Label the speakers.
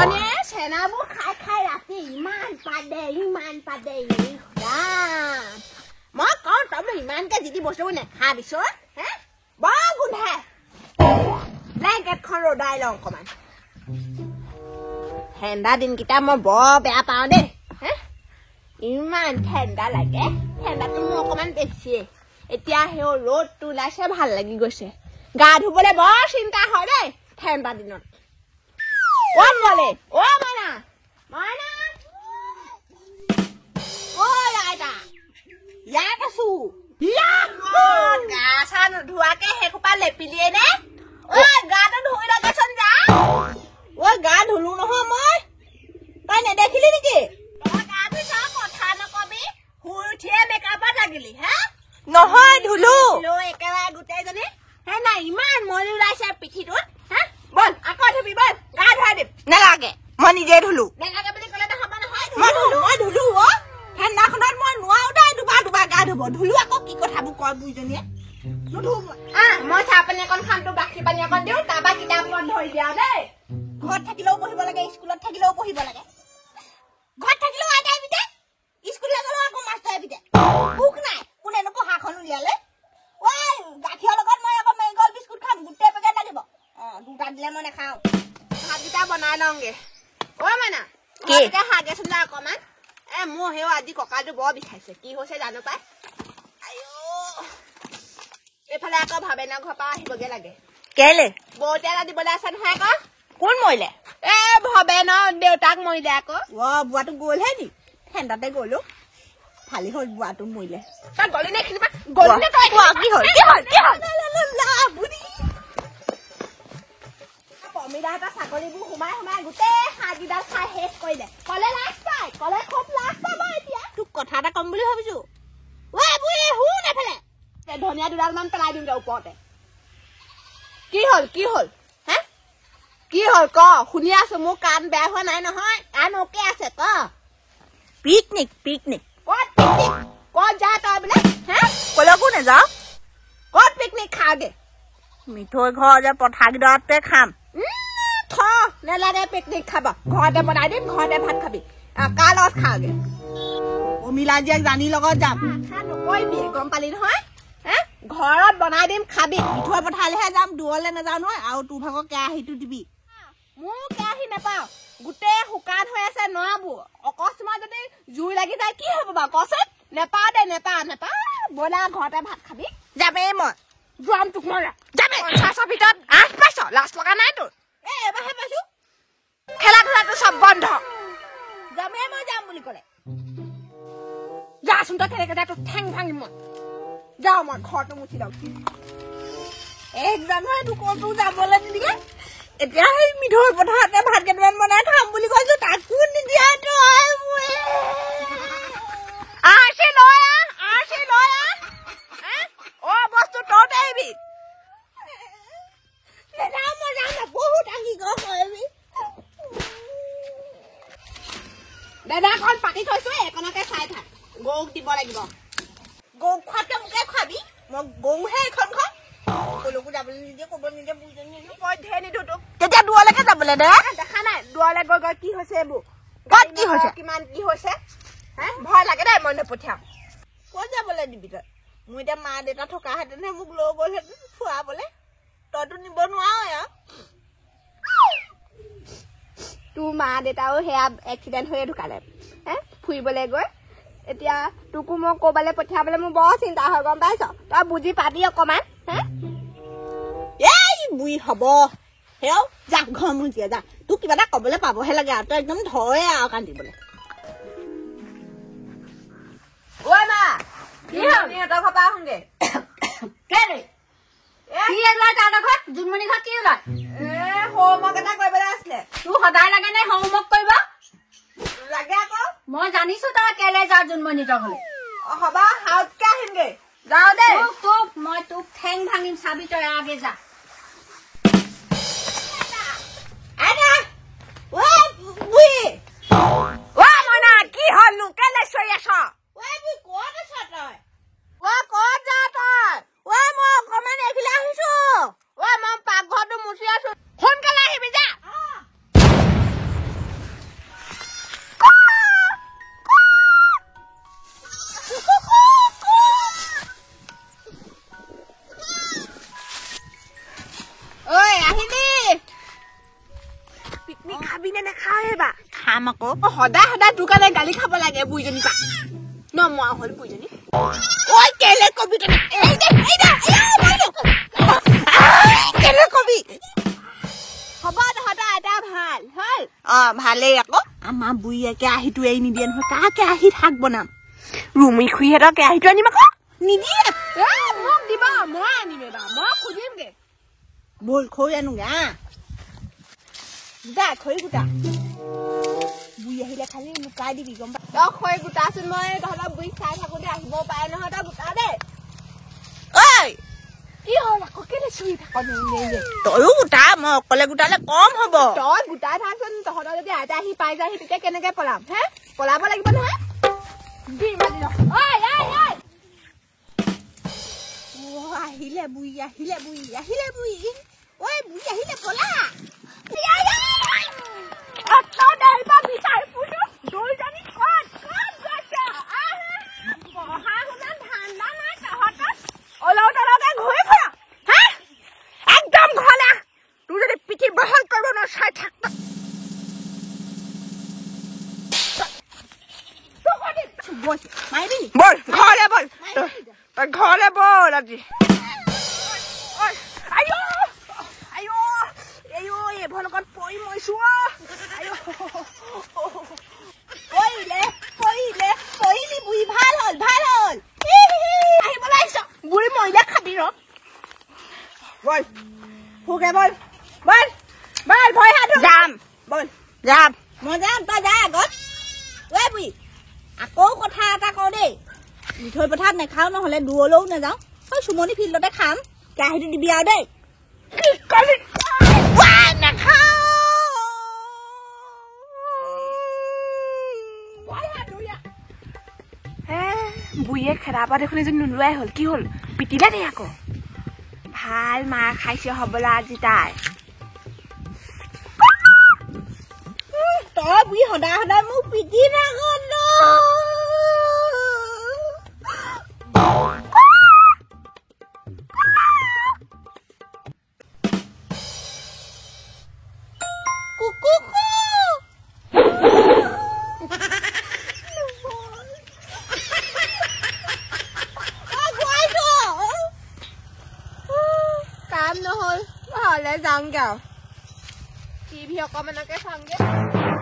Speaker 1: বুঢ়ীজনীয়ে চেনাবোৰ খাই খাই ৰাতি ইমান পাদে মই কওঁ তই ইমানকে যি বস্তুবোৰ নেখাবিছ হে বৰ গোন্ধাই ব্লেংকেটখন ৰদাই লওঁ অকমান ঠাণ্ডা দিনকেইটা মই বৰ বেয়া পাওঁ দেই হে ইমান ঠাণ্ডা লাগে ঠাণ্ডাটো মোৰ অকমান বেছিয়ে এতিয়া সেই ৰ'দটো ওলাইছে ভাল লাগি গৈছে গা ধুবলৈ বৰ চিন্তা হয় দেই ঠাণ্ডা দিনত কোন গলে অ মাইনা মাইনা ঐ আইতা ইয়াত আছো গা চা নোধোৱাকে সেইসোপা লেপিলিয়ে নে ঐ গাটো ধুই লগাচোন যা ঐ গা ধুলো নহয় মই তই নেদেখিলি নেকি তই গা ধুইছ কথা নকবি শুই উঠিয়ে মেকআপত লাগিলি হা নহয় ধুলো একেবাৰে গোটেইজনী হে নাই ইমান মলি ওলাইছে পিঠিটোত হা বল আকৌ ধুবি বল গা ধুৱাই দিম নালাগে মই নিজে ধুলো নালাগে বুলি ক'লে নহ'ব নহয় মই ধুলো অ ঠাণ্ডাখনত মই নোৱাৰো দেই দুবাৰ গা ধুব ধুলো আকৌ কি কথাবোৰ কয় বুঢ়ীজনীয়ে মই চাহ পানী অকণ খাম তোক গাখীৰ পানী অকণ দিওঁ তাৰপৰা কিতাপখন ধৰি দিয়া দেই ঘৰত থাকিলেও পঢ়িব লাগে স্কুলত থাকিলেও পঢ়িব লাগে ঘৰত থাকিলেও আইতাই পিতে স্কুললৈ গ'লেও আকৌ মাষ্টৰে পিতে ভোক নাই কোনেনো পঢ়াখন উলিয়ালে ঐ গাখীৰৰ লগত মই আকৌ মেৰিগল বিস্কুট খাম গোটেই পেকেট লাগিব দুটা দিলে মই নাখাওঁ ভাতকেইটা বনাই লওঁগে ঐ মাইনা এতিয়া হাগেচোন যা অকণমান মোৰ সেও আজি কঁকালটো বৰ বিষাইছে কি হৈছে জানো পাই এইফালে আকৌ ভাবেনা ঘৰৰ পৰা আহিবগে লাগে কেলে বৌতে এটা দিবলৈ আছে নহয় আকৌ কোন মৰিলে ভবেনৰ দেউতাক মৰিলে আকৌ বুঢ়াটো গ'লহে নি ঠাণ্ডাতে গ'লো ভালেই হ'ল বুঢ়াটো মৰিলে তই গলি নে এইখিনিৰ পৰা গলি নে তই কি হ'ল পমিদাহঁতৰ ছাগলীবোৰ সোমাই গোটেই হাঁহকেইডাল খাই শেষ কৰিলে কলে লাজ পাই কলে খুব লাজ পাব এতিয়া তোক কথা এটা কম বুলি ভাবিছো ঐ বুঢ়ী শুন এফালে ধনিয়া দুডালমান পেলাই দিম ওপৰতে কি হ'ল হে কি হ'ল ক শুনি আছো মোৰ কাণ বেয়া হোৱা নাই নহয় কাণ অকে আছে ক পিকনিক ক'ত যা তই বোলে হে কলৈকো নাযাওঁ ক'ত পিকনিক খাওঁগে মিঠৈ ঘৰ যে পথাৰকেইডৰাতে খাম নেলাগে পিকনিক খাব ঘৰতে বনাই দিম ঘৰতে ভাত খাবি কাৰ লগত খাওঁগে অমিলা জীয়েক জানিৰ লগত যাম নকৰিবি গম পালি নহয় হে ঘৰত বনাই দিম খাবি মিঠৈ পথাৰলৈহে যাম দূৰলৈ নাযাওঁ নহয় আৰু তোৰ ভাগৰ কেৰাহীটো দিবি মোৰ কেৰাহী নাপাওঁ গোটেই শুকান হৈ আছে নোৱাবোৰ অকস্মাত যদি জুই লাগি যায় কি হ'ব বাৰু কচোন নেপাওঁ দে নেপাওঁ বনা ঘৰতে ভাত খাবি যামেই মই যাম তোক মই যামে ৫০০ ভিতৰত ৮ পাইছ লাজ লগা নাই তোৰ এবাৰহে পাইছো খেলা ধূলাটো চব বন্ধ যামেই মই যাম বুলি ক'লে যাচোন তই কেনেকে যা তোৰ ঠেং ভাঙিম মই যাওঁ মই ঘৰটো মুচি লওঁ ১ জানুৱাৰীটো ক'তো যাবলৈ নিদিয়ে এতিয়া সেই মিঠৈ পথাৰতে ভাত কেইটামান বনাই খাম বুলি কৈছো তাকো নিদিয়া বস্তু ততে আহিবি বহুত দাদাখন পাতি থৈছো এইকণকে চাই থাক গৰুক দিব লাগিব গৰুক খোৱাতকে মোকে খুৱাবি মই গৰুহে এইখন খাওঁ কলৈকো যাবলৈ নিদিয়ে ক'ব নিদিয়ে বুঢ়ীজনী মই ধেৰ নিদিওঁ তোক তেতিয়া দূৰলৈকে যাবলৈ দে দেখা নাই দূৰলৈ গৈ কি হৈছে এইবোৰ ক'ত কি হৈছে কিমান কি হৈছে হে ভয় লাগে দেই মই নপঠিয়াম ক'ত যাবলৈ দিবি তই মোৰ এতিয়া মা দেউতা থকাহেঁতেনহে মোক লৈ গ'লহেঁতেন ফুৰাবলৈ তইতো নিব নোৱাৰ তোৰ মা দেউতাও সেয়া এক্সিডেণ্ট হৈয়ে ঢুকালে হে ফুৰিবলৈ গৈ এতিয়া তোকো মই ক'ৰবালৈ পঠিয়াবলৈ মোৰ বৰ চিন্তা হয় গম পাইছ তই বুজি পাবি অকণমান হে এই বুঢ়ী হ'ব সেয়াও যা ঘৰ মুচিয়ে যা তোক কিবা এটা ক'বলৈ পাবহে লাগে আৰু তই একদম ধৰে আৰু কান্দিবলৈ ঐ মা কি হ'ল সিহঁতৰ ঘৰ পৰা আহোঁগে কেলে কি ওলাই তাৰ ঘৰত জোনমণি ঘৰত কি ওলাই হোমৱৰ্ক এটা কৰিবলৈ আছিলে তোৰ সদায় লাগে নে হোমৱৰ্ক কৰিব লাগে আকৌ মই জানিছো তই কেলে যা জোনমণিহঁতৰ ঘৰলৈ হ'ব হাউতকে আহিমগে যাওঁ দেই তোক মই তোক ঠেং ভাঙিম চাবি তই আগে যা কি হলনো কেলে চৈ আছ ক'ত আছ তই ক'ত যা তই মই অকমান এইফালে আহিছো মই পাকঘৰটো মুচি আছো সোনকালে আহিবি যা নি খাবি নে নাখাৱে বা
Speaker 2: খাম আকৌ
Speaker 1: সদায় সদায় তোৰ কাৰণে গালি খাব লাগে বুইজনী পা নমোৱা হ'ল বুইজনী ঐ কেলে কবি তই কেলে কবি হ'ব তহঁতৰ এটা ভাল হ'ল
Speaker 2: ভালেই আকৌ
Speaker 1: আমাৰ বুঢ়ীয়ে কেৰাহীটো এৰি নিদিয়ে নহয় কাৰ কেৰাহীত শাক বনাম
Speaker 2: ৰুমি খুৰীহঁতৰ কেৰাহীটো আনিম আকৌ
Speaker 1: নিদিয়ে মোক দিব মই আনিম এবাৰ মই খুজিমগে বল খৰি আনোগে দা খৰি গোটা বুঢ়ী আহিলে খালি লুকাই দিবি গম পা তই খৰি গোটাচোন মই তহঁতৰ বুঢ়ীক চাই থাকোতে আহিব পাৰে নহয় তই গোটা দে
Speaker 2: ঐ
Speaker 1: কি হ'ল আকৌ কেলে চুই থাক
Speaker 2: তয়ো গোটা মই অকলে গোটালে কম হ'ব
Speaker 1: তই গোটাই থাকচোন তহঁতৰ যদি আইতা আহি পাই যায়হি তেতিয়া কেনেকে পলাম হে পলাব লাগিব নহয় আহিলে বুঢ়ী আহিলে বুঢ়ী আহিলে বুঢ়ী ঐ বুঢ়ী আহিলে পলা
Speaker 2: বল ঘৰলে বল তই ঘৰলে বল আজি
Speaker 1: এইবোৰ লগত পৰি মৰিছো পৰিলি বুঢ়ী ভাল হ'ল আহিবলৈ আহিছ বুঢ়ী মৰিলে খাবি ৰ বল ভোগে বল ভয় হাত
Speaker 2: যাম
Speaker 1: বল
Speaker 2: যাম
Speaker 1: মই যাম তই যা আগত ঐ বুঢ়ী আকৌ কথা এটা কওঁ দেই মিঠৈ পথাৰত নেখাওঁ নহ'লে দূৰলৈও নাযাওঁ ঐ চুমনি ফিল্ডতে খাম কেৰাহীটো দিবি আৰু দেই
Speaker 2: বুঢ়ীয়ে খেদাৰ পৰা দেখোন এজনী নোলোৱাই হ'ল কি হ'ল পিটিলে দেই আকৌ ভাল মাৰ খাইছে হ'বলা আজি তাই
Speaker 1: তই বুঢ়ী সদায় সদায় মোক পিটি থাক কাম নহ'ল ঘৰলে যাওঁগে আৰু টিভি অকমানকে চাওঁগে